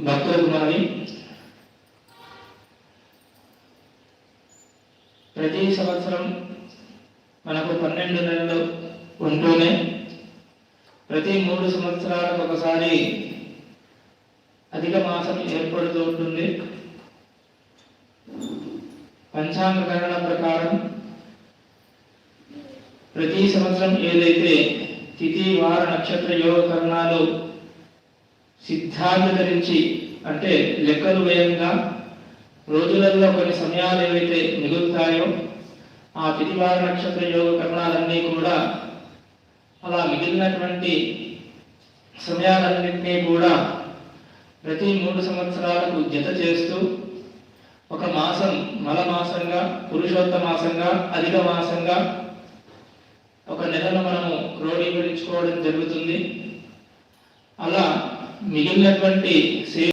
భక్తులకు మనవి, ప్రతి సంవత్సరం మనకు 12 నెలలు ఉంటూనే ప్రతి 3 సంవత్సరాలకు ఒకసారి అధిక మాసం ఏర్పడుతూ ఉంటుంది. పంచాంగ గణన ప్రకారం ప్రతి సంవత్సరం ఏదైతే తిథి వార నక్షత్ర యోగ కరణాలు సిద్ధాంతరించి అంటే లెక్కలు వేయంగా రోజులలో కొన్ని సమయాలు ఏవైతే మిగులుతాయో ఆ తిథి వార నక్షత్ర యోగ కరణాలన్నీ కూడా అలా మిగిలినటువంటి సమయాలన్నింటినీ కూడా ప్రతి 3 సంవత్సరాలకు జత చేస్తూ ఒక మాసం మల మాసంగా, పురుషోత్త మాసంగా, అధిక మాసంగా ఒక నెలను మనము క్రోడీకరించుకోవడం జరుగుతుంది. అలా మిగిలినటువంటి